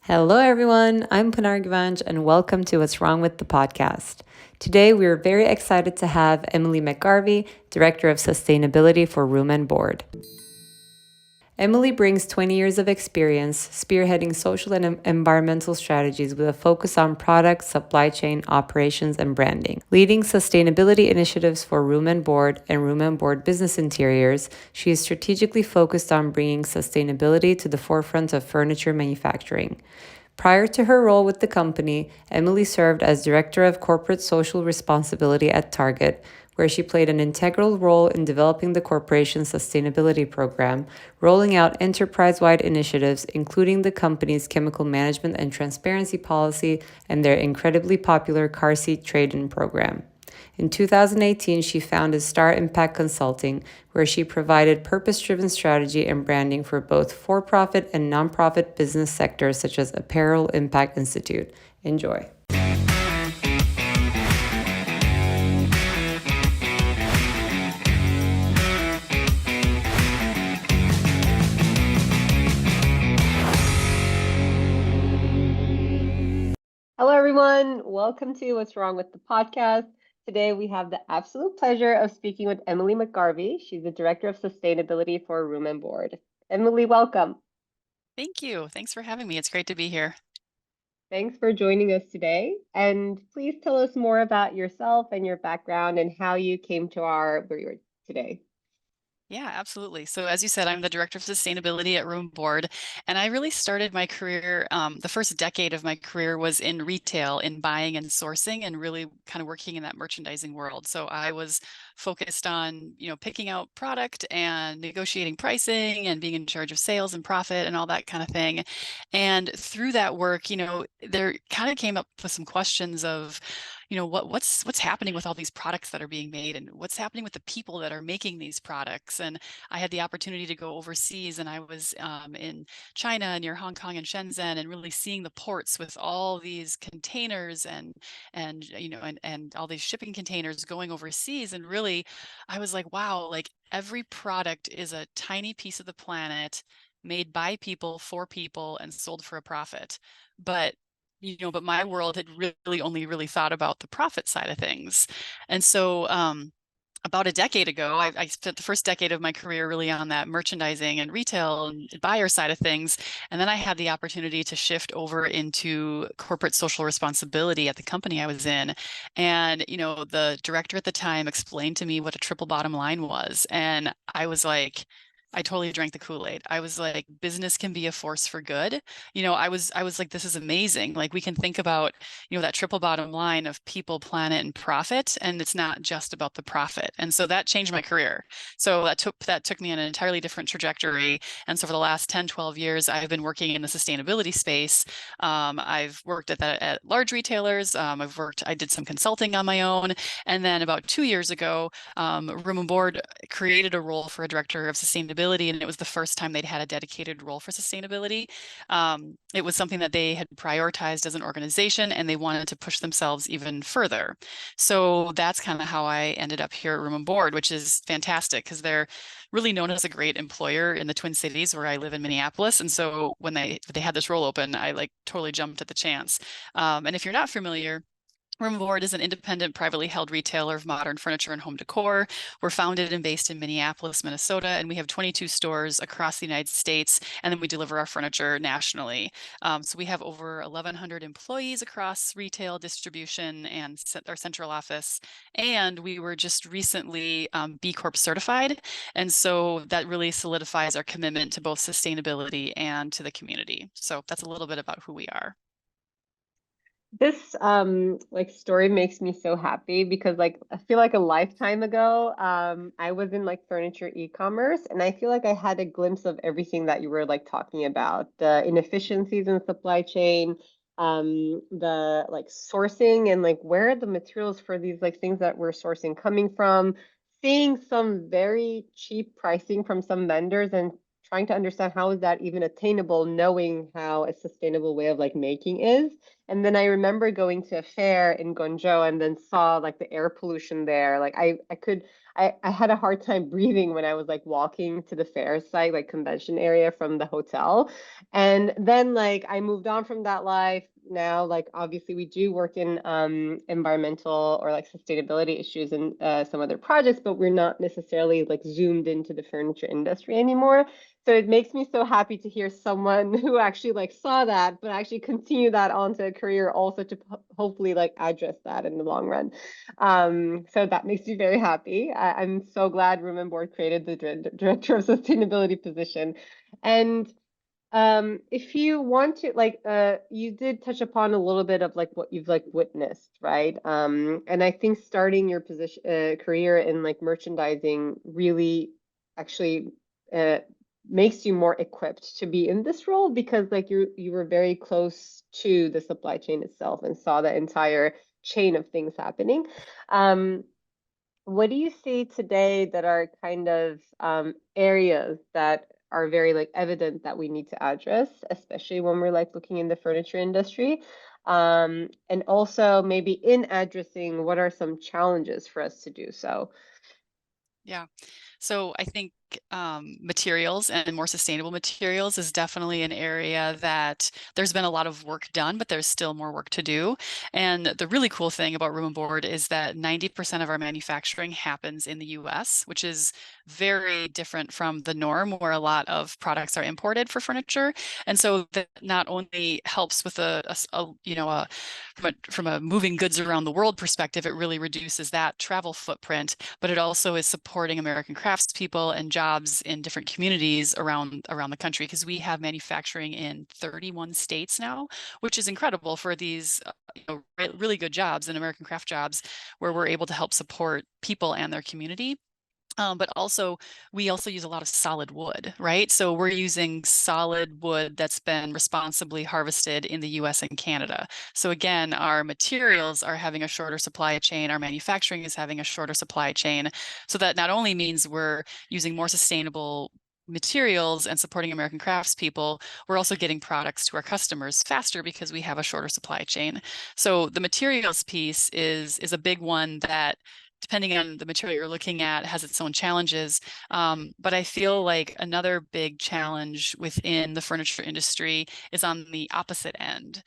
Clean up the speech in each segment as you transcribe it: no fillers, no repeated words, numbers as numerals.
Hello, everyone. I'm Pinar Gavanch, and welcome to What's Wrong with the Podcast. Today, we are very excited to have Emily McGarvey, Director of Sustainability for Room and Board. Emily brings 20 years of experience spearheading social and environmental strategies with a focus on product, supply chain, operations, and branding. Leading sustainability initiatives for Room and Board business interiors, she is strategically focused on bringing sustainability to the forefront of furniture manufacturing. Prior to her role with the company, Emily served as Director of Corporate Social Responsibility at Target, where she played an integral role in developing the corporation's sustainability program, rolling out enterprise-wide initiatives, including the company's chemical management and transparency policy and their incredibly popular car seat trade-in program. In 2018, she founded Star Impact Consulting, where she provided purpose-driven strategy and branding for both for-profit and nonprofit business sectors such as Apparel Impact Institute. Enjoy. Hello, everyone. Welcome to What's Wrong with the Podcast. Today, we have the absolute pleasure of speaking with Emily McGarvey. She's the Director of Sustainability for Room and Board. Emily, welcome. Thank you. Thanks for having me. It's great to be here. Thanks for joining us today. And please tell us more about yourself and your background and how you came to where you are today. Yeah, absolutely. So as you said, I'm the Director of Sustainability at Room Board, and I really started my career, the first decade of my career was in retail, in buying and sourcing, and really kind of working in that merchandising world. So I was focused on, picking out product and negotiating pricing and being in charge of sales and profit and all that kind of thing. And through that work, there kind of came up with some questions of, what's happening with all these products that are being made and what's happening with the people that are making these products. And I had the opportunity to go overseas, and I was in China near Hong Kong and Shenzhen, and really seeing the ports with all these containers and all these shipping containers going overseas. And really, I was like, wow, like every product is a tiny piece of the planet made by people for people and sold for a profit. But my world had really only really thought about the profit side of things. And so about a decade ago, I spent the first decade of my career really on that merchandising and retail and buyer side of things. And then I had the opportunity to shift over into corporate social responsibility at the company I was in. And, the director at the time explained to me what a triple bottom line was. And I was like, I totally drank the Kool-Aid. I was like, business can be a force for good. I was like, this is amazing. Like we can think about, that triple bottom line of people, planet, and profit, and it's not just about the profit. And so that changed my career. So that took me in an entirely different trajectory. And so for the last 10, 12 years, I've been working in the sustainability space. I've worked at large retailers. I did some consulting on my own. And then about 2 years ago, Room and Board created a role for a director of sustainability, and it was the first time they'd had a dedicated role for sustainability. It was something that they had prioritized as an organization, and they wanted to push themselves even further. So that's kind of how I ended up here at Room and Board, which is fantastic because they're really known as a great employer in the Twin Cities where I live in Minneapolis. And so when they had this role open, I like totally jumped at the chance. And if you're not familiar, Room and Board is an independent, privately held retailer of modern furniture and home decor. We're founded and based in Minneapolis, Minnesota, and we have 22 stores across the United States, and then we deliver our furniture nationally. So we have over 1,100 employees across retail, distribution, and our central office. And we were just recently B Corp certified, and so that really solidifies our commitment to both sustainability and to the community. So that's a little bit about who we are. This story makes me so happy because I feel like a lifetime ago I was in furniture e-commerce, and I feel like I had a glimpse of everything that you were talking about, the inefficiencies in supply chain, the sourcing, and where are the materials for these things that we're sourcing coming from, seeing some very cheap pricing from some vendors and trying to understand how is that even attainable, knowing how a sustainable way of like making is. And then I remember going to a fair in Guangzhou and then saw like the air pollution there. Like I had a hard time breathing when I was like walking to the fair site, like convention area from the hotel. And then like I moved on from that life. Now, like obviously we do work in environmental or like sustainability issues in some other projects, but we're not necessarily like zoomed into the furniture industry anymore. So it makes me so happy to hear someone who actually like saw that, but actually continue that onto a career also to hopefully like address that in the long run. So that makes me very happy. I'm so glad Room and Board created the director of sustainability position. And if you want to, like, you did touch upon a little bit of like what you've like witnessed, right? And I think starting your position, career in like merchandising really actually uh, makes you more equipped to be in this role because like you were very close to the supply chain itself and saw the entire chain of things happening. Um, what do you see today that are kind of areas that are very like evident that we need to address, especially when we're like looking in the furniture industry? And also maybe in addressing, what are some challenges for us to do so? Yeah. So I think materials and more sustainable materials is definitely an area that there's been a lot of work done, but there's still more work to do. And the really cool thing about Room and Board is that 90% of our manufacturing happens in the US, which is very different from the norm where a lot of products are imported for furniture. And so that not only helps with from a moving goods around the world perspective, it really reduces that travel footprint, but it also is supporting American craftspeople and jobs in different communities around the country because we have manufacturing in 31 states now, which is incredible for these really good jobs and American craft jobs where we're able to help support people and their community. But also, we also use a lot of solid wood, right? So we're using solid wood that's been responsibly harvested in the US and Canada. So again, our materials are having a shorter supply chain, our manufacturing is having a shorter supply chain. So that not only means we're using more sustainable materials and supporting American craftspeople, we're also getting products to our customers faster because we have a shorter supply chain. So the materials piece is a big one that depending on the material you're looking at, has its own challenges. But I feel like another big challenge within the furniture industry is on the opposite end,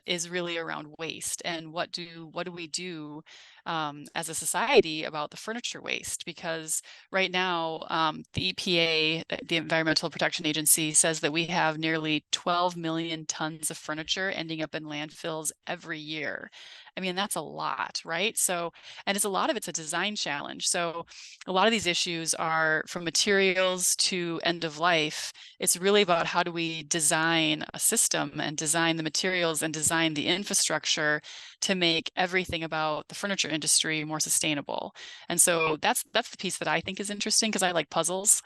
is really around waste and what do we do as a society about the furniture waste? Because right now, the EPA, the Environmental Protection Agency, says that we have nearly 12 million tons of furniture ending up in landfills every year. I mean, that's a lot, right? So, and it's a lot of it's a design challenge. So a lot of these issues are from materials to end of life. It's really about how do we design a system and design the materials and design the infrastructure to make everything about the furniture industry more sustainable. And so that's the piece that I think is interesting because I like puzzles.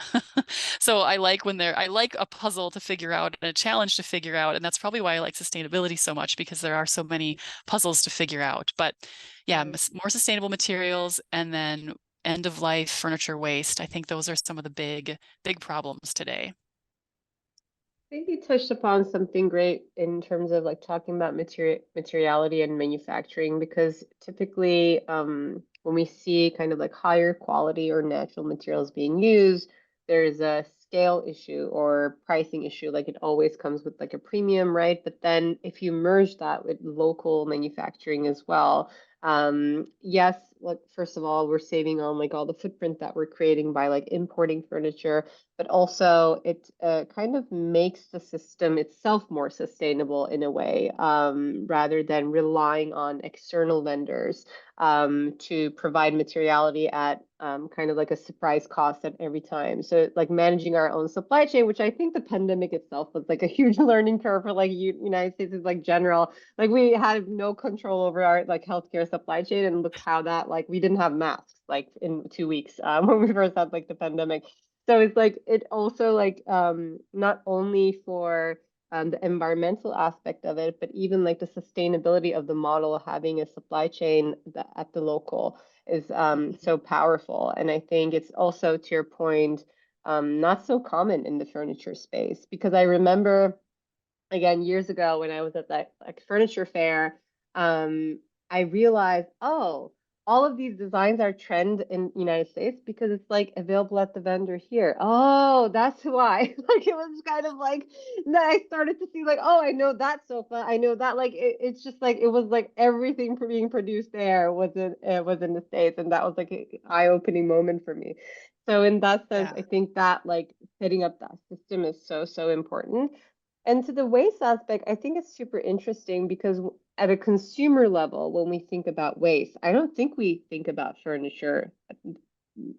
So I like I like a puzzle to figure out and a challenge to figure out. And that's probably why I like sustainability so much because there are so many puzzles to figure out. But yeah, Right. more sustainable materials and then end of life furniture waste. I think those are some of the big problems today. I think you touched upon something great in terms of like talking about materiality and manufacturing because typically when we see kind of like higher quality or natural materials being used, there's a scale issue or pricing issue. Like it always comes with like a premium, right? But then if you merge that with local manufacturing as well, yes, like first of all, we're saving on like all the footprint that we're creating by like importing furniture, but also it kind of makes the system itself more sustainable in a way, rather than relying on external vendors to provide materiality at kind of like a surprise cost at every time. So like managing our own supply chain, which I think the pandemic itself was like a huge learning curve for like United States is like general. Like we had no control over our like healthcare supply chain, and look how that like we didn't have masks like in 2 weeks when we first had like the pandemic. So it's like it also like not only for the environmental aspect of it, but even like the sustainability of the model, having a supply chain that, at the local is Mhm. so powerful. And I think it's also to your point, not so common in the furniture space. Because I remember, again, years ago when I was at that like furniture fair, um, I realized, oh, all of these designs are trend in United States because it's like available at the vendor here. Oh, that's why. Like it was kind of like then I started to see like, oh, I know that sofa. I know that like it's just like it was like everything being produced there was in the States, and that was like an eye-opening moment for me. So in that sense, Yeah. I think that like setting up that system is so important. And to the waste aspect, I think it's super interesting because at a consumer level, when we think about waste, I don't think we think about furniture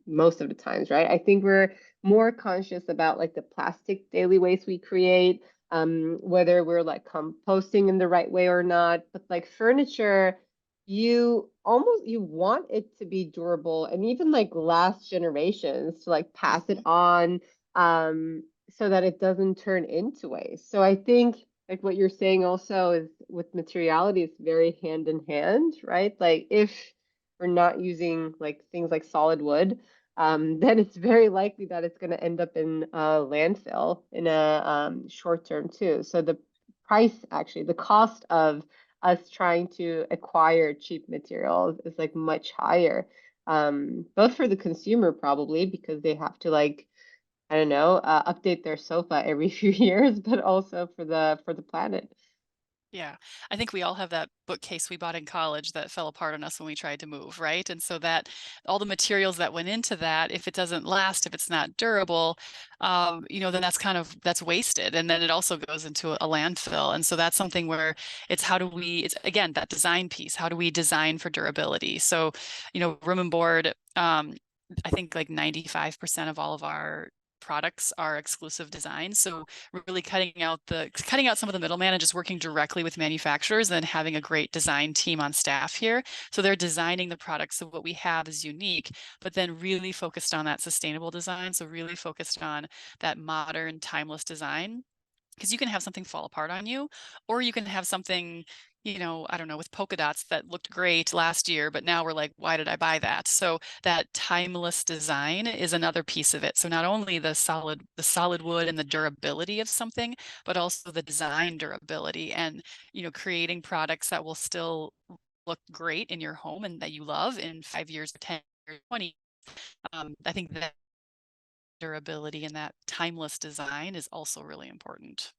most of the times, right? I think we're more conscious about like the plastic daily waste we create, whether we're like composting in the right way or not. But like furniture, you want it to be durable and even like last generations to like pass it Mhm. on. So that it doesn't turn into waste. So I think like what you're saying also is with materiality, it's very hand in hand, right? Like if we're not using like things like solid wood, then it's very likely that it's going to end up in a landfill in a short term too. So the price, actually, the cost of us trying to acquire cheap materials is like much higher, both for the consumer probably because they have to like I don't know, update their sofa every few years, but also for the planet. Yeah, I think we all have that bookcase we bought in college that fell apart on us when we tried to move, right? And so that all the materials that went into that, if it doesn't last, if it's not durable, then that's wasted, and then it also goes into a landfill. And so that's something where it's again that design piece. How do we design for durability? So, room and board. I think like 95% of all of our products are exclusive design. So really cutting out some of the middleman and just working directly with manufacturers and having a great design team on staff here. So they're designing the products. So what we have is unique, but then really focused on that sustainable design. So really focused on that modern, timeless design. Because you can have something fall apart on you, or you can have something, I don't know, with polka dots that looked great last year, but now we're like, why did I buy that? So that timeless design is another piece of it. So not only the solid wood and the durability of something, but also the design durability and, creating products that will still look great in your home and that you love in 5 years, 10 years, 20. I think that durability and that timeless design is also really important.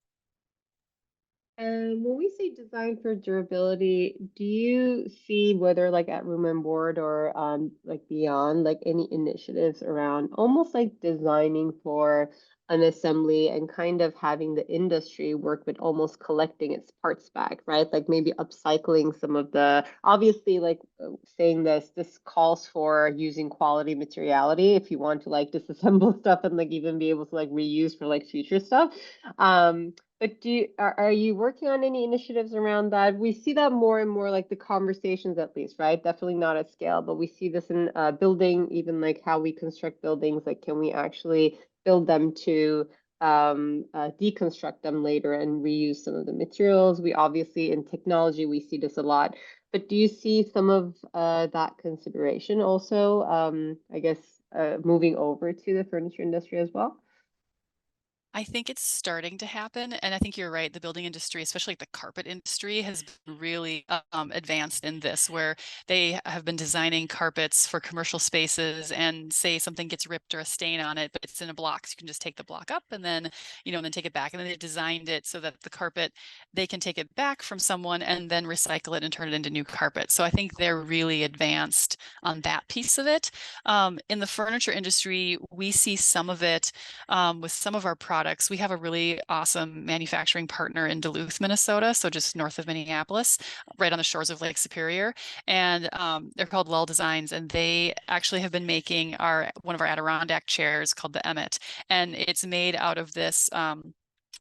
And when we say design for durability, do you see whether like at Room and Board or like beyond, like any initiatives around almost like designing for an assembly and kind of having the industry work with almost collecting its parts back, right? Like maybe upcycling some of obviously like saying this calls for using quality materiality if you want to like disassemble stuff and like even be able to like reuse for like future stuff. But are you working on any initiatives around that? We see that more and more, like the conversations at least, right? Definitely not at scale, but we see this in building, even like how we construct buildings. Like, can we actually build them to deconstruct them later and reuse some of the materials? We obviously in technology we see this a lot. But do you see some of that consideration also? I guess moving over to the furniture industry as well? I think it's starting to happen, and I think you're right. The building industry, especially like the carpet industry, has been really advanced in this, where they have been designing carpets for commercial spaces, and say something gets ripped or a stain on it, but it's in a block, so you can just take the block up and then, and then take it back. And then they designed it so that the carpet, they can take it back from someone and then recycle it and turn it into new carpet. So I think they're really advanced on that piece of it. In the furniture industry, we see some of it with some of our products. We have a really awesome manufacturing partner in Duluth, Minnesota, so just north of Minneapolis, right on the shores of Lake Superior. And they're called Lull Designs, and they actually have been making one of our Adirondack chairs called the Emmet, and it's made out of this.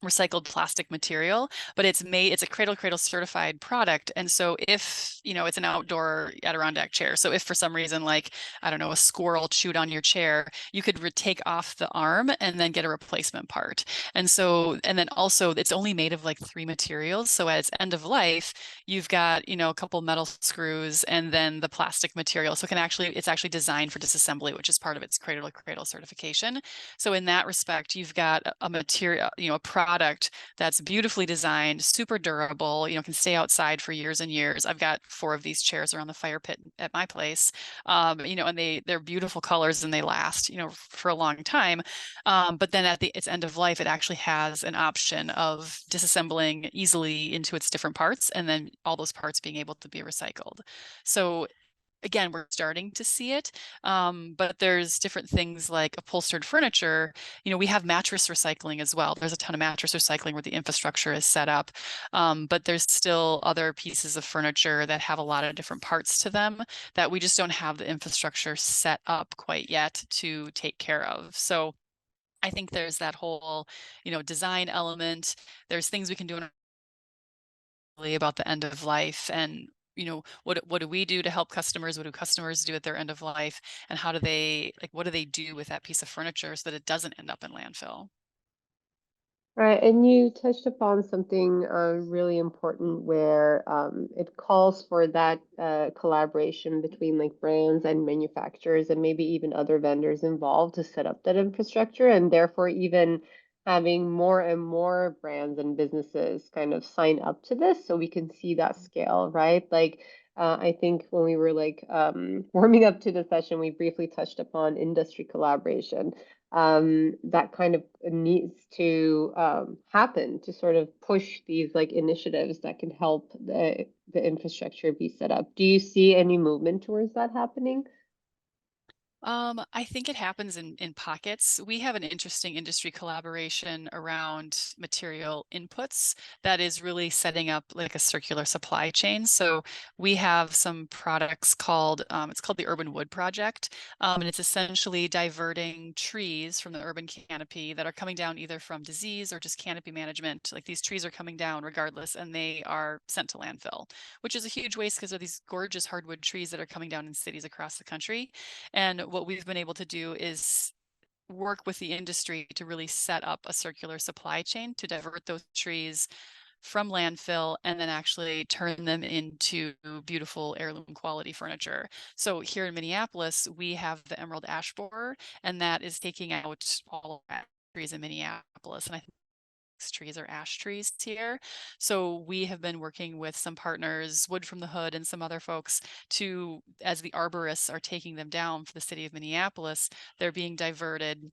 recycled plastic material, but it's a cradle cradle certified product. And so if, it's an outdoor Adirondack chair. So if for some reason, like, I don't know, a squirrel chewed on your chair, you could take off the arm and then get a replacement part. And then also it's only made of like 3 materials. So at its end of life, you've got, a couple metal screws and then the plastic material. So it's actually designed for disassembly, which is part of its cradle to cradle certification. So in that respect, you've got a material, a product that's beautifully designed, super durable, can stay outside for years and years. I've got 4 of these chairs around the fire pit at my place, and they're beautiful colors and they last, for a long time. But then at its end of life, it actually has an option of disassembling easily into its different parts and then all those parts being able to be recycled. So again, we're starting to see it, but there's different things like upholstered furniture. We have mattress recycling as well. There's a ton of mattress recycling where the infrastructure is set up, but there's still other pieces of furniture that have a lot of different parts to them that we just don't have the infrastructure set up quite yet to take care of. So I think there's that whole, design element. There's things we can do about the end of life, and what do we do to help customers? What do customers do at their end of life, and what do they do with that piece of furniture so that it doesn't end up in landfill? Right, and you touched upon something really important where it calls for that collaboration between like brands and manufacturers and maybe even other vendors involved to set up that infrastructure, and therefore even having more and more brands and businesses kind of sign up to this so we can see that scale, right? Like I think when we were like warming up to the session, we briefly touched upon industry collaboration that kind of needs to happen to sort of push these like initiatives that can help the infrastructure be set up. Do you see any movement towards that happening? I think it happens in pockets. We have an interesting industry collaboration around material inputs that is really setting up like a circular supply chain. So we have some products it's called the Urban Wood Project, and it's essentially diverting trees from the urban canopy that are coming down either from disease or just canopy management. Like these trees are coming down regardless, and they are sent to landfill, which is a huge waste because of these gorgeous hardwood trees that are coming down in cities across the country. And what we've been able to do is work with the industry to really set up a circular supply chain to divert those trees from landfill and then actually turn them into beautiful heirloom quality furniture. So here in Minneapolis, we have the emerald ash borer, and that is taking out all of the trees in Minneapolis. And I think trees are ash trees here. So we have been working with some partners, Wood from the Hood and some other folks, to, as the arborists are taking them down for the city of Minneapolis, they're being diverted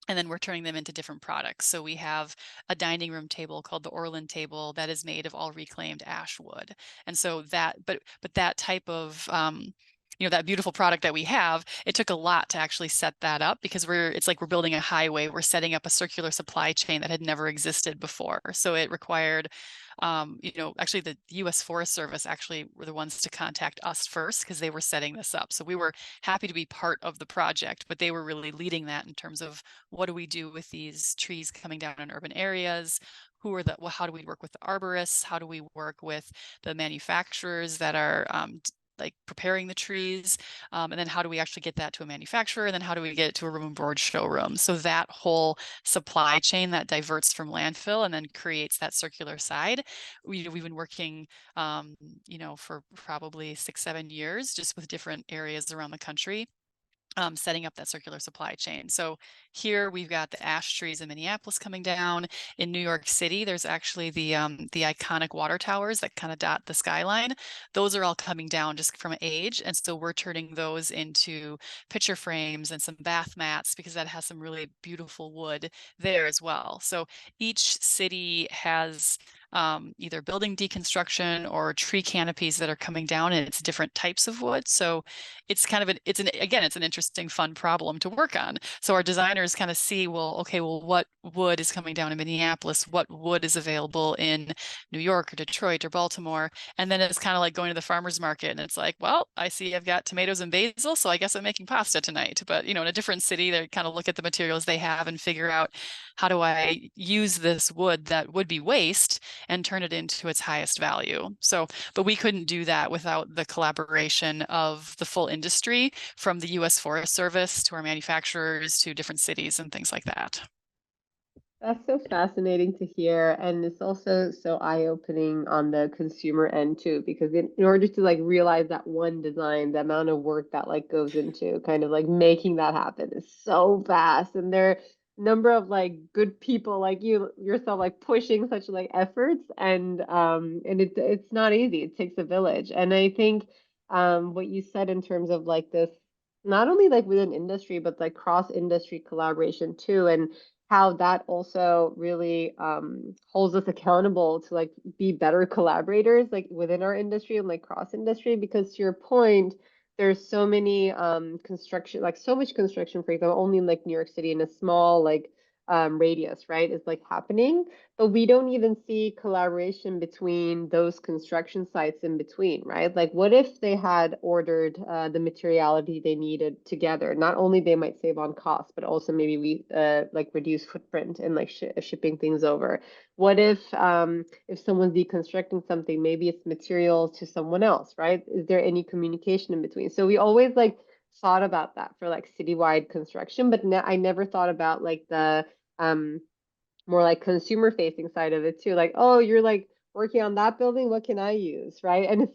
and then we're turning them into different products. So we have a dining room table called the Orland table that is made of all reclaimed ash wood. And so but that type of that beautiful product that we have, it took a lot to actually set that up because it's like we're building a highway. We're setting up a circular supply chain that had never existed before. So it required, actually the U.S. Forest Service actually were the ones to contact us first because they were setting this up. So we were happy to be part of the project, but they were really leading that in terms of what do we do with these trees coming down in urban areas? How do we work with the arborists? How do we work with the manufacturers that are like preparing the trees, and then how do we actually get that to a manufacturer, and then how do we get it to a room and board showroom? So that whole supply chain that diverts from landfill and then creates that circular side, we've been working, for probably 6-7 years, just with different areas around the country. Setting up that circular supply chain. So here we've got the ash trees in Minneapolis coming down. In New York City, there's actually the iconic water towers that kind of dot the skyline. Those are all coming down just from age, and so we're turning those into picture frames and some bath mats because that has some really beautiful wood there as well. So each city has either building deconstruction or tree canopies that are coming down, and it's different types of wood. So it's kind of it's an interesting, fun problem to work on. So our designers kind of see, well, okay, well, what wood is coming down in Minneapolis? What wood is available in New York or Detroit or Baltimore? And then it's kind of like going to the farmer's market, and it's like, well, I see I've got tomatoes and basil, so I guess I'm making pasta tonight. But in a different city, they kind of look at the materials they have and figure out, how do I use this wood that would be waste and turn it into its highest value? So, but we couldn't do that without the collaboration of the full industry, from the U.S. Forest Service to our manufacturers to different cities and things like that. That's so fascinating to hear, and it's also so eye-opening on the consumer end too, because in order to like realize that one design, the amount of work that like goes into kind of like making that happen is so vast, and there are number of like good people like you yourself like pushing such like efforts, and it's not easy. It takes a village, and I think what you said in terms of like this, not only like within industry, but like cross-industry collaboration too, and how that also really holds us accountable to like be better collaborators like within our industry and like cross industry, because to your point, there's so many construction, like so much construction, for example, only in like New York City in a small like radius, right, is like happening, but we don't even see collaboration between those construction sites in between, right? Like, what if they had ordered the materiality they needed together? Not only they might save on cost, but also maybe we like reduce footprint and like shipping things over. What if someone's deconstructing something, maybe it's material to someone else, right? Is there any communication in between? So we always like thought about that for like citywide construction, but I never thought about like the um more like consumer facing side of it too. Like, oh, you're like working on that building, what can I use, right? And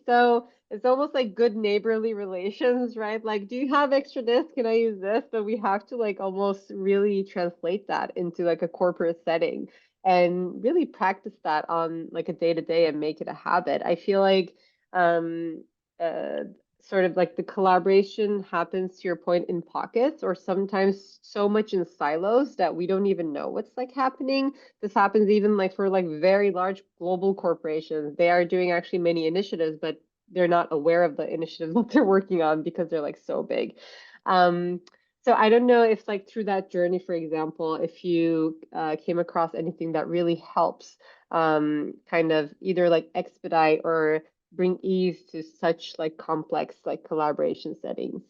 it's almost like good neighborly relations, right? Like, do you have extra this? Can I use this? But we have to like almost really translate that into like a corporate setting and really practice that on like a day to day and make it a habit. I feel like um uh sort of like the collaboration happens to your point in pockets, or sometimes so much in silos that we don't even know what's like happening. This happens even like for like very large global corporations. They are doing actually many initiatives, but they're not aware of the initiatives that they're working on because they're like so big. um so I don't know if like through that journey, for example, if you came across anything that really helps kind of either like expedite or bring ease to such like complex like collaboration settings.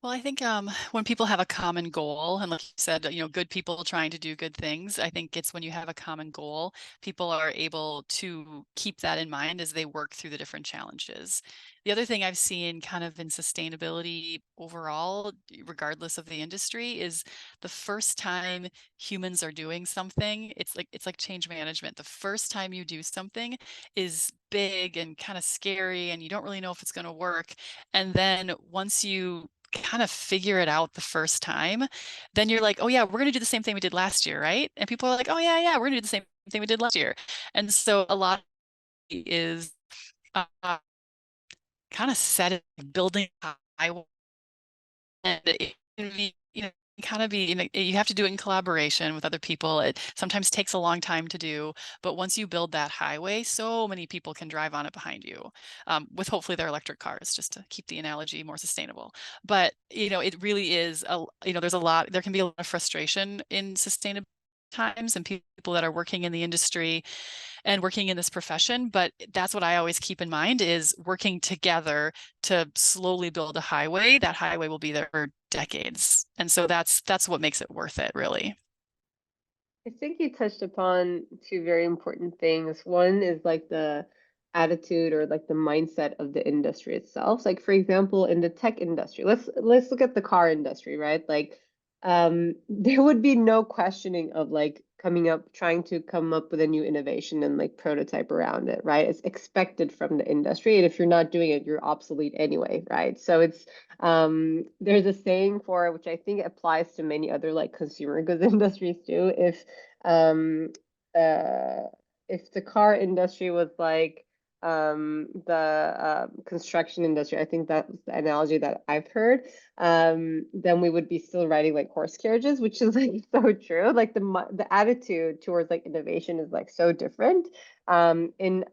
Well, I think when people have a common goal, and like you said, good people trying to do good things, I think it's when you have a common goal, people are able to keep that in mind as they work through the different challenges. The other thing I've seen kind of in sustainability overall, regardless of the industry, is the first time humans are doing something, it's like change management. The first time you do something is big and kind of scary, and you don't really know if it's going to work. And then once you kind of figure it out the first time, then you're like, oh yeah, we're going to do the same thing we did last year, right? And people are like, oh yeah, we're going to do the same thing we did last year. And so a lot is kind of building highway, and it can be, kind of be, you have to do it in collaboration with other people. It sometimes takes a long time to do, but once you build that highway, so many people can drive on it behind you, with hopefully their electric cars, just to keep the analogy more sustainable. But it really is there can be a lot of frustration in sustainable times, and people that are working in the industry and working in this profession. But that's what I always keep in mind, is working together to slowly build a highway. That highway will be there for decades. And so that's what makes it worth it, really. I think you touched upon two very important things. One is like the attitude or like the mindset of the industry itself. Like for example, in the tech industry, let's look at the car industry, right? Like there would be no questioning of like trying to come up with a new innovation and like prototype around it, right? It's expected from the industry. And if you're not doing it, you're obsolete anyway, right? So it's there's a saying for which I think applies to many other like consumer goods industries too. Um, uh, if the car industry was like the construction industry, I think that's the analogy that I've heard, then we would be still riding like horse carriages, which is like so true. Like the attitude towards like innovation is like so different in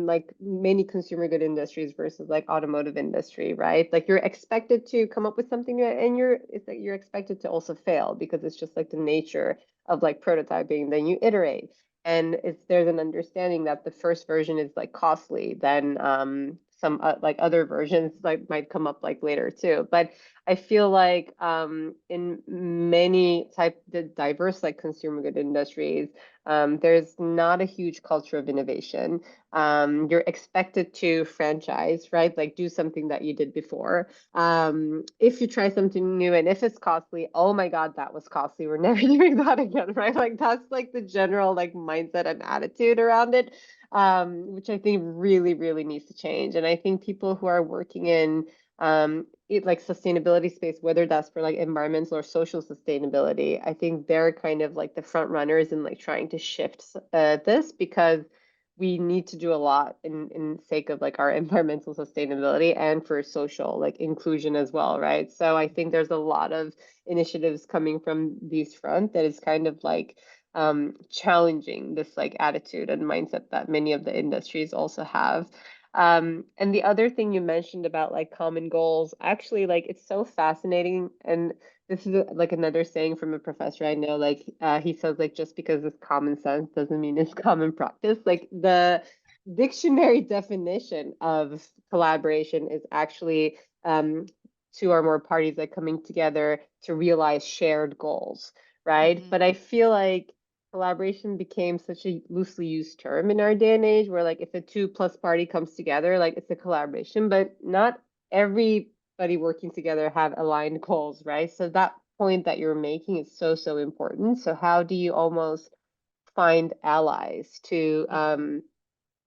like many consumer good industries versus like automotive industry, right? Like you're expected to come up with something new, and it's like you're expected to also fail because it's just like the nature of like prototyping. Then you iterate, and there's an understanding that the first version is like costly, then some like other versions like might come up like later too. But I feel like in many the diverse like consumer good industries, there's not a huge culture of innovation. You're expected to franchise, right? Like do something that you did before. If you try something new and if it's costly, oh my God, that was costly. We're never doing that again, right? Like that's like the general like mindset and attitude around it, which I think really, really needs to change. And I think people who are working in like sustainability space, whether that's for like environmental or social sustainability, I think they're kind of like the front runners in like trying to shift this, because we need to do a lot in sake of like our environmental sustainability and for social like inclusion as well, right? So I think there's a lot of initiatives coming from these front that is kind of like challenging this like attitude and mindset that many of the industries also have. And the other thing you mentioned about like common goals, actually, like it's so fascinating. And this is like another saying from a professor I know, like he says, like just because it's common sense doesn't mean it's common practice. Like the dictionary definition of collaboration is actually two or more parties like coming together to realize shared goals, right? Mm-hmm. But I feel like collaboration became such a loosely used term in our day and age, where like if a two plus party comes together, like it's a collaboration, but not everybody working together have aligned goals, right? So that point that you're making is so, so important. So how do you almost find allies to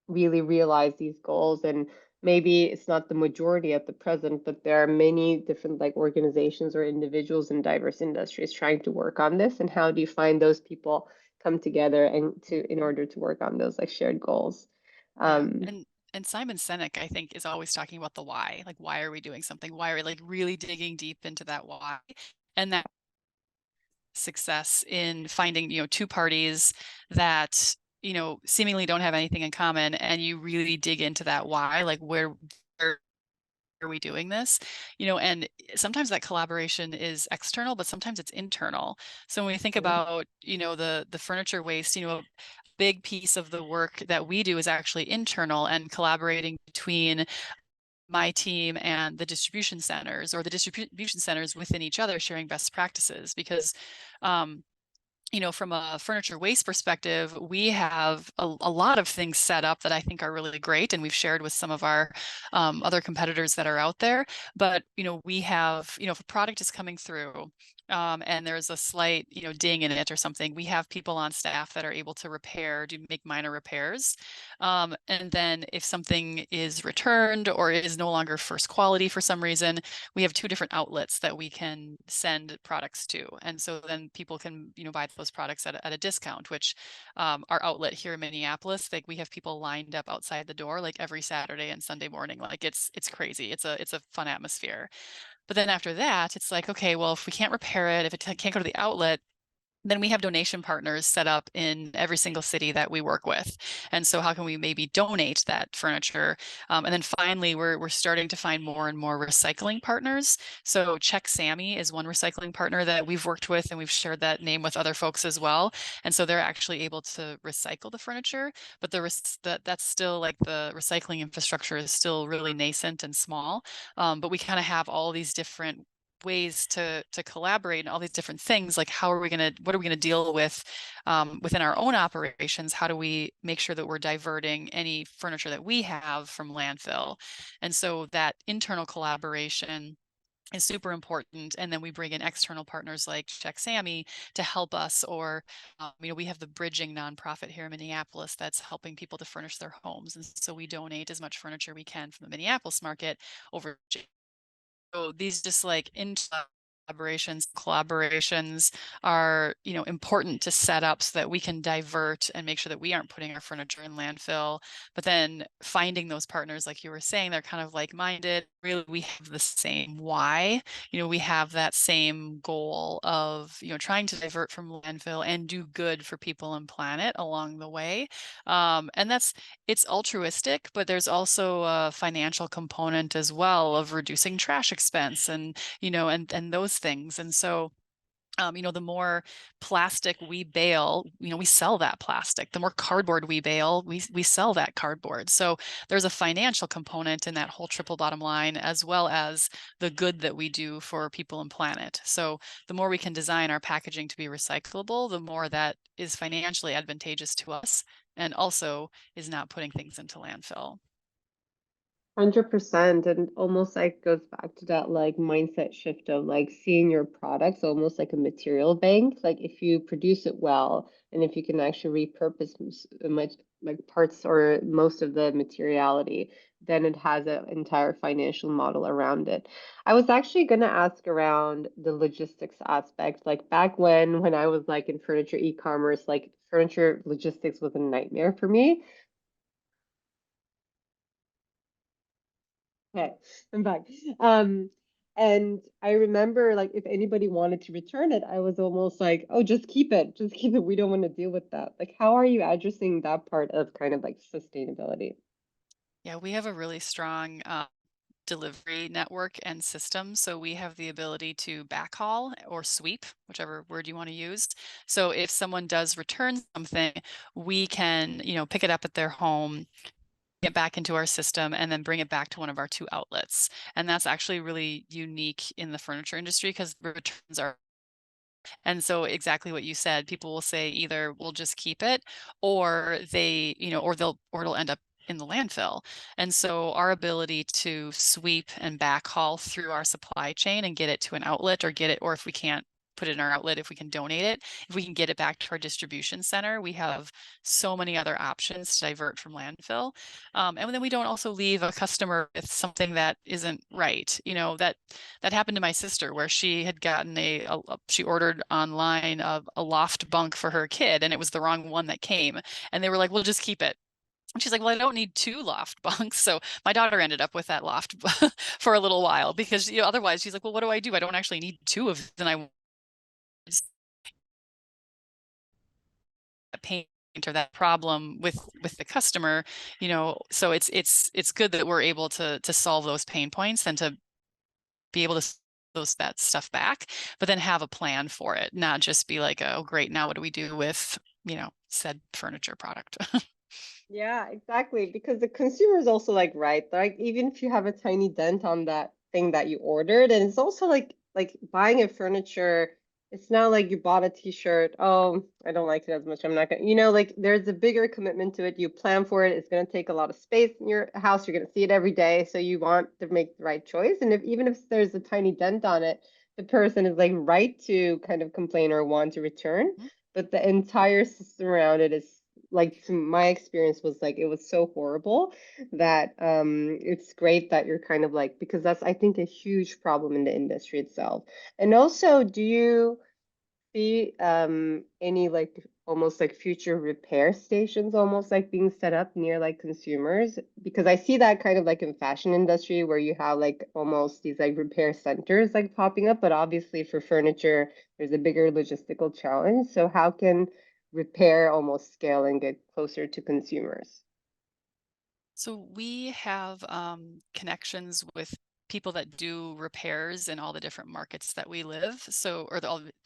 really realize these goals? And maybe it's not the majority at the present, but there are many different like organizations or individuals in diverse industries trying to work on this. And how do you find those people come together and to in order to work on those like shared goals? Yeah. um And Simon Sinek, I think, is always talking about the why. Like, why are we doing something? Why are we like really digging deep into that why? And that success in finding, two parties that, seemingly don't have anything in common, and you really dig into that why, like where are we doing this? And sometimes that collaboration is external, but sometimes it's internal. So when we think about, the furniture waste, a big piece of the work that we do is actually internal and collaborating between my team and the distribution centers, or the distribution centers within each other, sharing best practices. Because from a furniture waste perspective, we have a lot of things set up that I think are really great, and we've shared with some of our other competitors that are out there. But we have, if a product is coming through and there's a slight ding in it or something, we have people on staff that are able to make minor repairs. And then if something is returned or is no longer first quality for some reason, we have two different outlets that we can send products to. And so then people can, buy those products at a discount, which our outlet here in Minneapolis, like we have people lined up outside the door like every Saturday and Sunday morning. Like it's crazy. It's a fun atmosphere. But then after that, it's like, okay, well, if we can't repair it, if it can't go to the outlet, then we have donation partners set up in every single city that we work with. And so how can we maybe donate that furniture? And then finally, we're starting to find more and more recycling partners. So Check Sammy is one recycling partner that we've worked with, and we've shared that name with other folks as well. And so they're actually able to recycle the furniture, but that's still like the recycling infrastructure is still really nascent and small. But we kind of have all these different ways to collaborate and all these different things. Like what are we going to deal with within our own operations? How do we make sure that we're diverting any furniture that we have from landfill? And so that internal collaboration is super important. And then we bring in external partners like Check Sammy to help us, or we have the Bridging nonprofit here in Minneapolis that's helping people to furnish their homes, and so we donate as much furniture we can from the Minneapolis market over. So these just like in collaborations are, important to set up so that we can divert and make sure that we aren't putting our furniture in landfill. But then finding those partners, like you were saying, they're kind of like-minded. Really, we have the same why. We have that same goal of, trying to divert from landfill and do good for people and planet along the way. And it's altruistic, but there's also a financial component as well of reducing trash expense and and those things. And so the more plastic we bale, we sell that plastic. The more cardboard we bale, we sell that cardboard. So there's a financial component in that whole triple bottom line, as well as the good that we do for people and planet. So the more we can design our packaging to be recyclable, the more that is financially advantageous to us and also is not putting things into landfill. 100%. And almost like goes back to that like mindset shift of like seeing your products almost like a material bank. Like if you produce it well and if you can actually repurpose much like parts or most of the materiality, then it has an entire financial model around it. I was actually going to ask around the logistics aspect. Like back when I was like in furniture e-commerce, like furniture logistics was a nightmare for me. Okay, I'm back. Um, and I remember like if anybody wanted to return it, I was almost like, oh, just keep it. Just keep it. We don't want to deal with that. Like, how are you addressing that part of kind of like sustainability? Yeah, we have a really strong delivery network and system. So we have the ability to backhaul or sweep, whichever word you want to use. So if someone does return something, we can, pick it up at their home, get back into our system, and then bring it back to one of our 2 outlets. And that's actually really unique in the furniture industry because returns are. And so exactly what you said, people will say either we'll just keep it or or it'll end up in the landfill. And so our ability to sweep and backhaul through our supply chain and get it to an outlet or if we can't put it in our outlet, if we can donate it, if we can get it back to our distribution center, we have so many other options to divert from landfill. And then we don't also leave a customer with something that isn't right. That happened to my sister where she had gotten she ordered online a loft bunk for her kid and it was the wrong one that came. And they were like, "We'll just keep it." And she's like, "Well, I don't need 2 loft bunks." So my daughter ended up with that loft for a little while because otherwise she's like, "Well, what do I do? I don't actually need 2 of them. I paint or that problem with the customer." So it's good that we're able to solve those pain points and to be able to that stuff back, but then have a plan for it, not just be like, "Oh, great, now what do we do with, said furniture product?" Yeah, exactly. Because the consumer is also like even if you have a tiny dent on that thing that you ordered, and it's also like buying a furniture, it's not like you bought a t-shirt, oh, I don't like it as much. I'm not gonna, like there's a bigger commitment to it. You plan for it, it's gonna take a lot of space in your house, you're gonna see it every day, so you want to make the right choice. And if even if there's a tiny dent on it, the person is like right to kind of complain or want to return. But the entire system around it is like to my experience was like it was so horrible that it's great that you're kind of like because that's I think a huge problem in the industry itself. And also, do you see any like almost like future repair stations almost like being set up near like consumers? Because I see that kind of like in fashion industry where you have like almost these like repair centers like popping up, but obviously for furniture there's a bigger logistical challenge. So how can repair almost scale and get closer to consumers? So we have connections with people that do repairs in all the different markets that we live. So,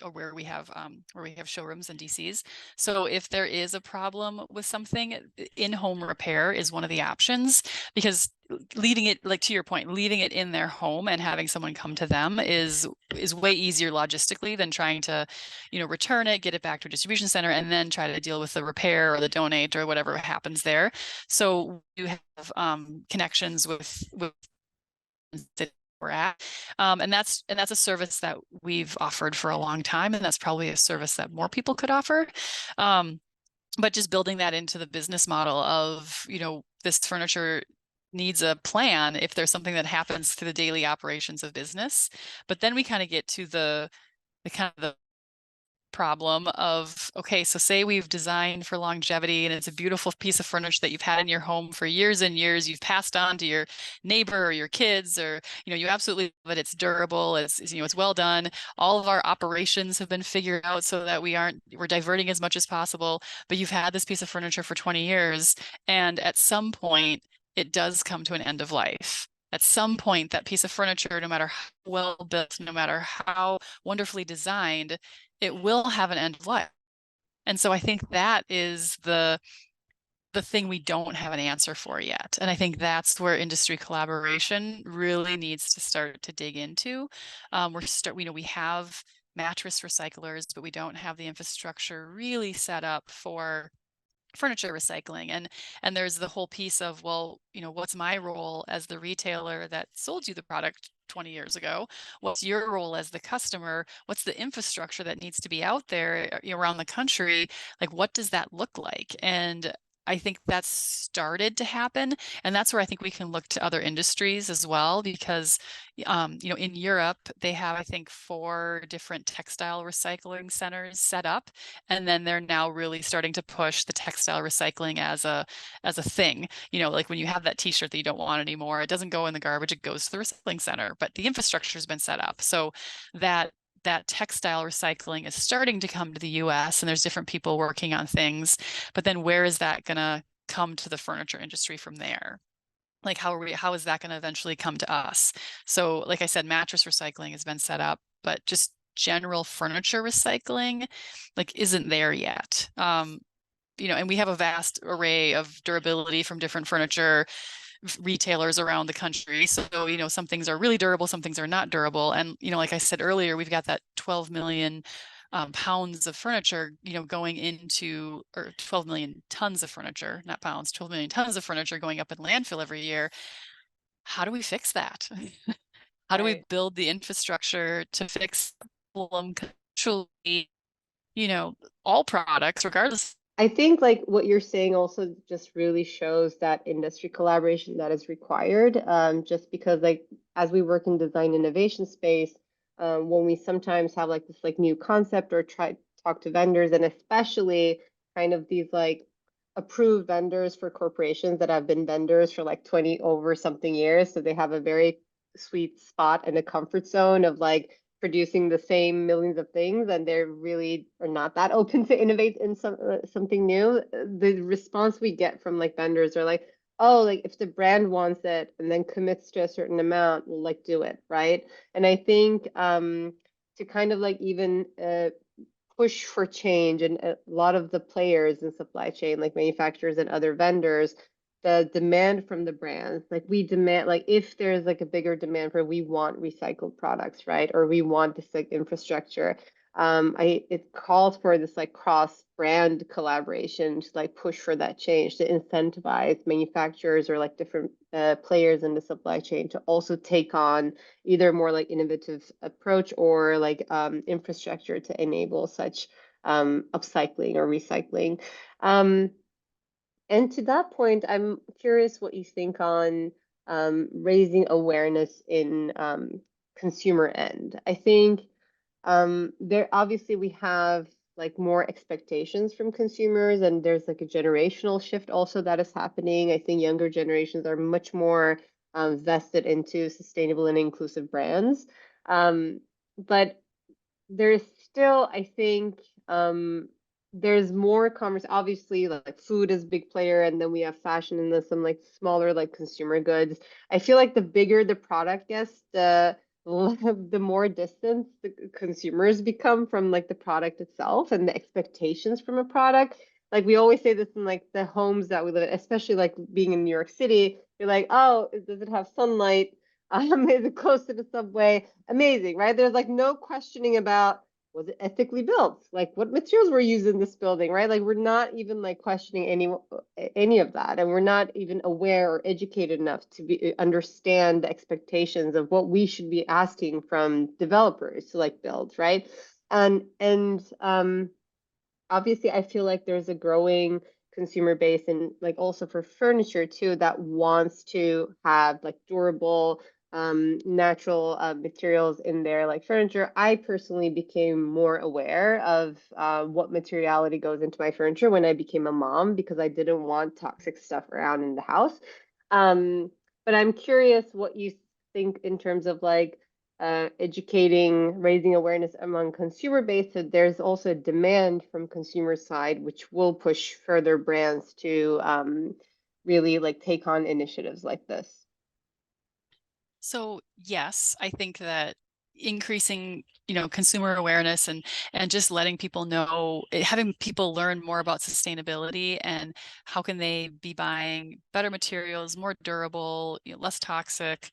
or where we have showrooms and DCs. So, if there is a problem with something, in-home repair is one of the options because leaving it, like to your point, leaving it in their home and having someone come to them is way easier logistically than trying to, return it, get it back to a distribution center, and then try to deal with the repair or the donate or whatever happens there. So you have connections with that we're at, and that's a service that we've offered for a long time, and that's probably a service that more people could offer. But just building that into the business model of this furniture needs a plan if there's something that happens to the daily operations of business. But then we kind of get to the kind of the problem of, okay, so say we've designed for longevity and it's a beautiful piece of furniture that you've had in your home for years and years, you've passed on to your neighbor or your kids, or you absolutely love it, it's durable, it's well done, all of our operations have been figured out so that we're diverting as much as possible, but you've had this piece of furniture for 20 years, and at some point it does come to an end of life. At some point, that piece of furniture, no matter how well built, no matter how wonderfully designed, it will have an end of life. And so I think that is the thing we don't have an answer for yet. And I think that's where industry collaboration really needs to start to dig into. We have mattress recyclers, but we don't have the infrastructure really set up for furniture recycling. And there's the whole piece of, well, what's my role as the retailer that sold you the product 20 years ago? What's your role as the customer? What's the infrastructure that needs to be out there around the country? Like, what does that look like? And I think that's started to happen. And that's where I think we can look to other industries as well, because, in Europe, they have, I think, 4 different textile recycling centers set up. And then they're now really starting to push the textile recycling as a thing. Like when you have that t-shirt that you don't want anymore, it doesn't go in the garbage, it goes to the recycling center, but the infrastructure has been set up. So that textile recycling is starting to come to the US, and there's different people working on things. But then where is that going to come to the furniture industry from there? Like, how is that going to eventually come to us? So, like I said, mattress recycling has been set up, but just general furniture recycling, like, isn't there yet. And we have a vast array of durability from different furniture retailers around the country. So, some things are really durable, some things are not durable. And, like I said earlier, we've got that 12 million pounds of furniture, going into, or 12 million tons of furniture, not pounds, 12 million tons of furniture going up in landfill every year. How do we fix that? How do we build the infrastructure to fix the problem conceptually, all products, regardless? I think like what you're saying also just really shows that industry collaboration that is required. Just because like as we work in design innovation space, when we sometimes have like this like new concept or try to talk to vendors, and especially kind of these like approved vendors for corporations that have been vendors for like 20 over something years, so they have a very sweet spot and a comfort zone of like producing the same millions of things, and they really are not that open to innovate in something new. The response we get from like vendors are like, oh, like if the brand wants it and then commits to a certain amount, we'll like do it, right? And I think to kind of like even push for change, and a lot of the players in supply chain, like manufacturers and other vendors, the demand from the brands, like we demand, like if there's like a bigger demand for, we want recycled products, right? Or we want this like infrastructure. It calls for this like cross brand collaboration to like push for that change, to incentivize manufacturers or like different players in the supply chain to also take on either more like innovative approach or like infrastructure to enable such upcycling or recycling. And to that point, I'm curious what you think on raising awareness in consumer end. I think there obviously we have like more expectations from consumers, and there's like a generational shift also that is happening. I think younger generations are much more vested into sustainable and inclusive brands. But there's still, I think, there's more conversation. Obviously, like food is a big player, and then we have fashion and then some like smaller like consumer goods. I feel like the bigger the product gets, the more distance the consumers become from like the product itself and the expectations from a product. Like we always say this in like the homes that we live in, especially like being in New York City. You're like, oh, does it have sunlight? Is it close to the subway? Amazing, right? There's like no questioning about, was it ethically built? Like what materials were used in this building, right? Like we're not even like questioning any of that, and we're not even aware or educated enough to be understand the expectations of what we should be asking from developers to like build, right? And obviously, I feel like there's a growing consumer base, and like also for furniture too, that wants to have like durable, natural materials in their like furniture. I personally became more aware of what materiality goes into my furniture when I became a mom, because I didn't want toxic stuff around in the house. Um, but I'm curious what you think in terms of like educating, raising awareness among consumer base. So there's also a demand from consumer side, which will push further brands to really like take on initiatives like this. So yes, I think that increasing, consumer awareness and just letting people know, having people learn more about sustainability and how can they be buying better materials, more durable, less toxic,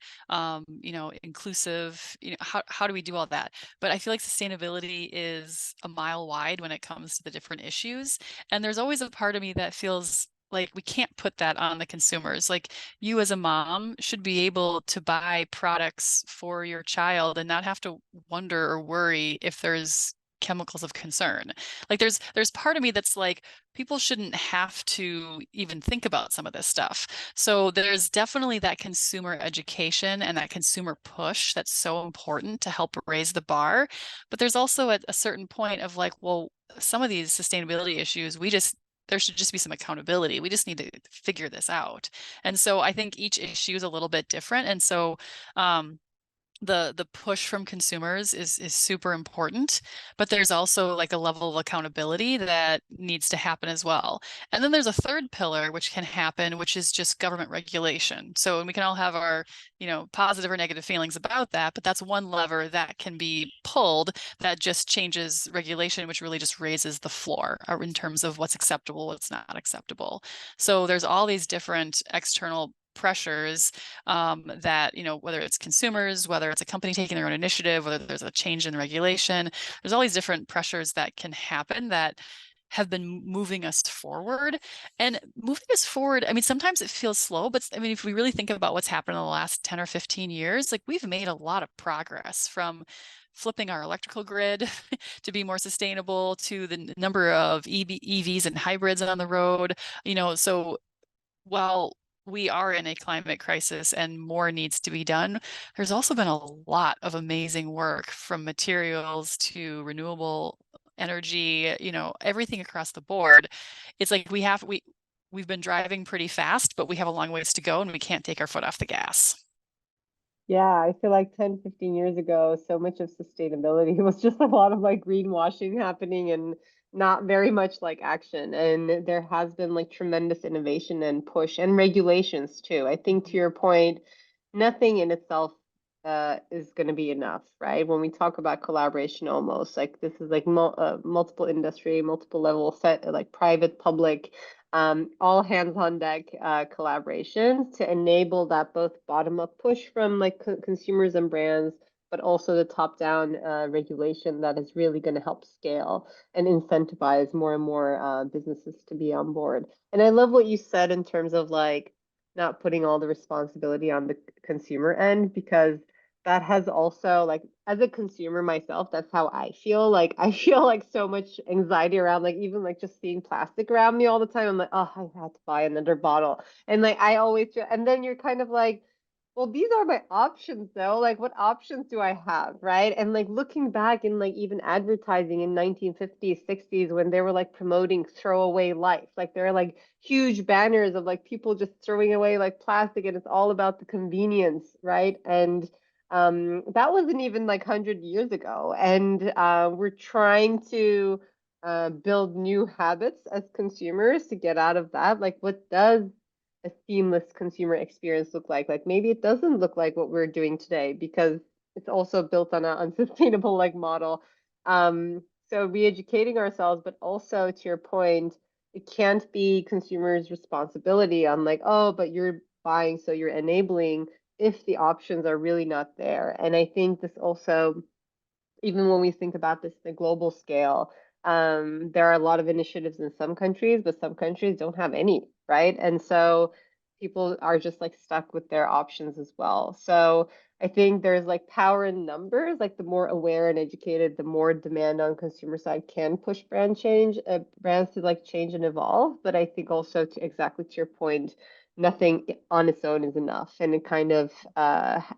inclusive, how do we do all that? But I feel like sustainability is a mile wide when it comes to the different issues. And there's always a part of me that feels like we can't put that on the consumers. Like, you as a mom should be able to buy products for your child and not have to wonder or worry if there's chemicals of concern. Like, there's part of me that's like, people shouldn't have to even think about some of this stuff. So there's definitely that consumer education and that consumer push that's so important to help raise the bar. But there's also a certain point of like, well, some of these sustainability issues, there should just be some accountability. We just need to figure this out. And so I think each issue is a little bit different. And so the push from consumers is super important, but there's also like a level of accountability that needs to happen as well. And then there's a third pillar which can happen, which is just government regulation. So, and we can all have our, positive or negative feelings about that, but that's one lever that can be pulled that just changes regulation, which really just raises the floor in terms of what's acceptable, what's not acceptable. So there's all these different external pressures that, whether it's consumers, whether it's a company taking their own initiative, whether there's a change in regulation, there's all these different pressures that can happen that have been moving us forward. And moving us forward, I mean, sometimes it feels slow, but I mean, if we really think about what's happened in the last 10 or 15 years, like, we've made a lot of progress from flipping our electrical grid to be more sustainable to the number of EVs and hybrids on the road, so while we are in a climate crisis and more needs to be done, there's also been a lot of amazing work, from materials to renewable energy, everything across the board. It's like we've been driving pretty fast, but we have a long ways to go and we can't take our foot off the gas. Yeah, I feel like 10, 15 years ago, so much of sustainability was just a lot of like greenwashing happening and not very much like action. And there has been like tremendous innovation and push and regulations too. I think to your point, nothing in itself is going to be enough, right? When we talk about collaboration, almost like this is like multiple industry, multiple level set, like private, public, all hands on deck collaborations to enable that both bottom up push from like consumers and brands, but also the top down regulation that is really going to help scale and incentivize more and more businesses to be on board. And I love what you said in terms of like not putting all the responsibility on the consumer end, because that has also like, as a consumer myself, that's how I feel. Like I feel like so much anxiety around like even like just seeing plastic around me all the time. I'm like, oh, I had to buy another bottle. And like I always feel, and then you're kind of like, well, these are my options though. Like what options do I have, right? And like looking back in like even advertising in 1950s, 60s, when they were like promoting throwaway life, like there are like huge banners of like people just throwing away like plastic, and it's all about the convenience, right? And that wasn't even like 100 years ago. And we're trying to build new habits as consumers to get out of that. Like, what does a seamless consumer experience look like? Like, maybe it doesn't look like what we're doing today because it's also built on an unsustainable like model. So re-educating ourselves, but also to your point, it can't be consumers' responsibility on like, oh, but you're buying, so you're enabling, if the options are really not there. And I think this also, even when we think about this the global scale, there are a lot of initiatives in some countries, but some countries don't have any, right? And so people are just like stuck with their options as well. So I think there's like power in numbers, like the more aware and educated, the more demand on consumer side can push brands to like change and evolve. But I think also to exactly to your point, nothing on its own is enough, and it kind of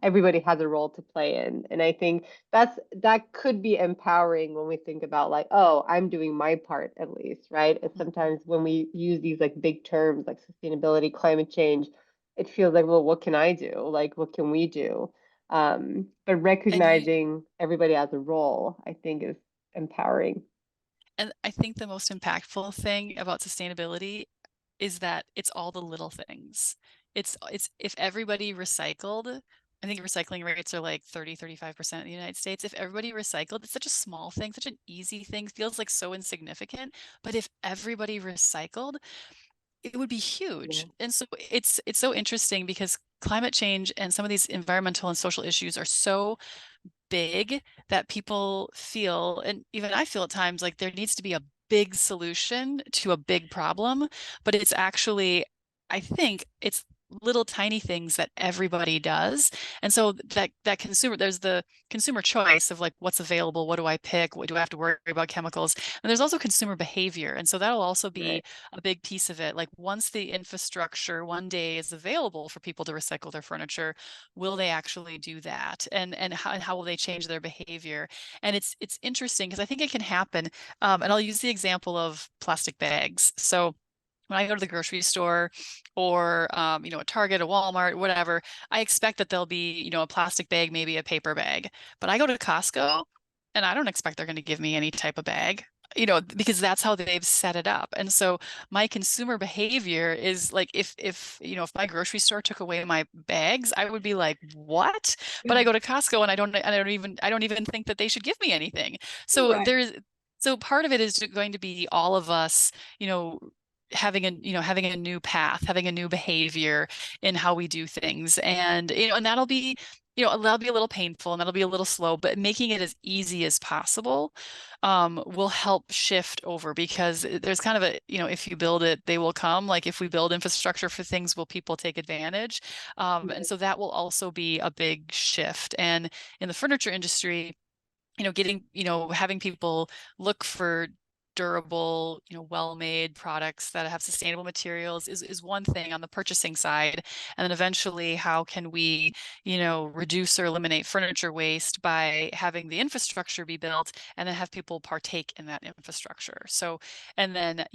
everybody has a role to play in. And I think that could be empowering when we think about like, oh, I'm doing my part at least, right? And sometimes when we use these like big terms like sustainability, climate change, it feels like, well, what can I do? Like, what can we do? But And you recognizing everybody has a role, I think, is empowering. and I think the most impactful thing about sustainability is that it's all the little things. It's if everybody recycled, I think recycling rates are like 35% in the United States. If everybody recycled, it's such a small thing, such an easy thing, feels like so insignificant. But if everybody recycled, it would be Yeah. huge. And so it's so interesting because climate change and some of these environmental and social issues are so big that people feel, and even I feel at times, like there needs to be a big solution to a big problem, but it's actually, I think it's little tiny things that everybody does. And so that consumer, there's the consumer choice of like what's available, what do I pick, what do I have to worry about chemicals? And there's also consumer behavior. And so that'll also be Right. a big piece of it. Like once the infrastructure one day is available for people to recycle their furniture, will they actually do that, and how will they change their behavior? And it's interesting because I think it can happen. And I'll use the example of plastic bags. So when I go to the grocery store or a Target, a Walmart, whatever, I expect that there'll be, a plastic bag, maybe a paper bag. But I go to Costco and I don't expect they're going to give me any type of bag, because that's how they've set it up. And so my consumer behavior is like if my grocery store took away my bags, I would be like, "What?" But I go to Costco and I don't even think that they should give me anything. So Right. so part of it is going to be all of us, you know, having a new path, having a new behavior in how we do things. And that'll be a little painful and that'll be a little slow, but making it as easy as possible will help shift over, because there's kind of if you build it, they will come. Like if we build infrastructure for things, will people take advantage? And Right. so that will also be a big shift. And in the furniture industry, having people look for durable, well-made products that have sustainable materials is one thing on the purchasing side. And then eventually, how can we, reduce or eliminate furniture waste by having the infrastructure be built and then have people partake in that infrastructure? So, and then,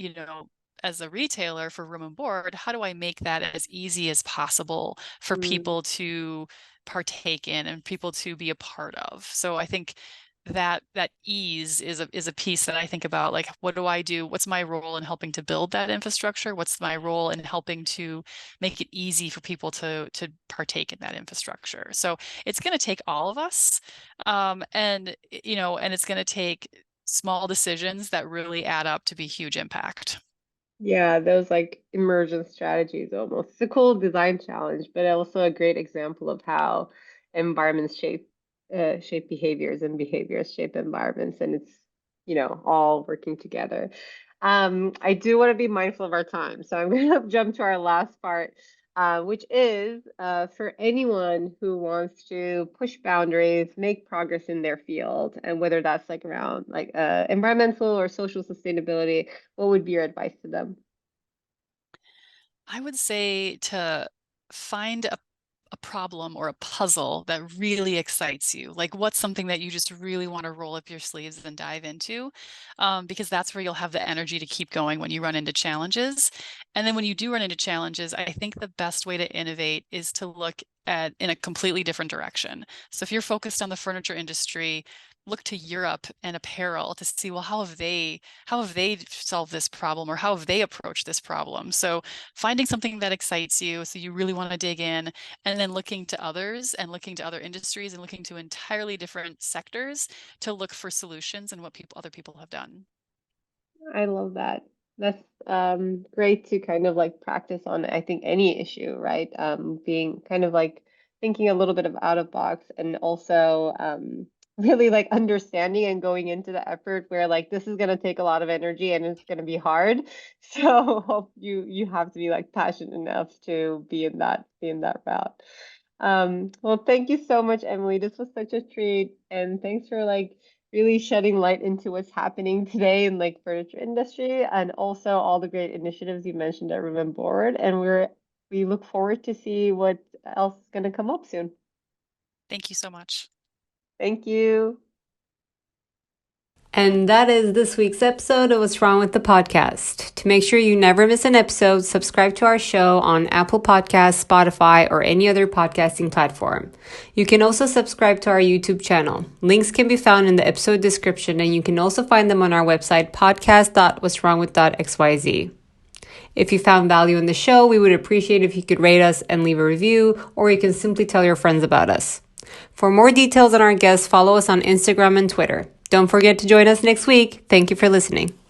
as a retailer for room and board, how do I make that as easy as possible for Mm. people to partake in and people to be a part of? So I think that ease is a piece that I think about, like, what do I do? What's my role in helping to build that infrastructure? What's my role in helping to make it easy for people to partake in that infrastructure? So it's going to take all of us, and it's going to take small decisions that really add up to be huge impact. Yeah, those like immersion strategies almost. It's a cool design challenge, but also a great example of how environments shape behaviors and behaviors shape environments, and it's all working together. I do want to be mindful of our time, so I'm going to jump to our last part, which is for anyone who wants to push boundaries, make progress in their field, and whether that's like around like environmental or social sustainability, what would be your advice to them? I would say to find a problem or a puzzle that really excites you. Like what's something that you just really want to roll up your sleeves and dive into, because that's where you'll have the energy to keep going when you run into challenges. And then when you do run into challenges, I think the best way to innovate is to look at in a completely different direction. So if you're focused on the furniture industry, look to Europe and apparel to see, well, how have they solved this problem, or how have they approached this problem? So finding something that excites you, so you really want to dig in, and then looking to others and looking to other industries and looking to entirely different sectors to look for solutions and what other people have done. I love that. That's great to kind of like practice on, I think, any issue, right? Being kind of like thinking a little bit of out of box, and also really like understanding and going into the effort where like this is going to take a lot of energy and it's going to be hard. So you have to be like passionate enough to be in that route. Well, thank you so much, Emily. This was such a treat, and thanks for like really shedding light into what's happening today in like furniture industry and also all the great initiatives you mentioned at Room and Board. And we look forward to see what else is going to come up soon. Thank you so much. Thank you. And that is this week's episode of What's Wrong with the Podcast. To make sure you never miss an episode, subscribe to our show on Apple Podcasts, Spotify, or any other podcasting platform. You can also subscribe to our YouTube channel. Links can be found in the episode description, and you can also find them on our website, podcast.what'swrongwith.xyz. If you found value in the show, we would appreciate if you could rate us and leave a review, or you can simply tell your friends about us. For more details on our guests, follow us on Instagram and Twitter. Don't forget to join us next week. Thank you for listening.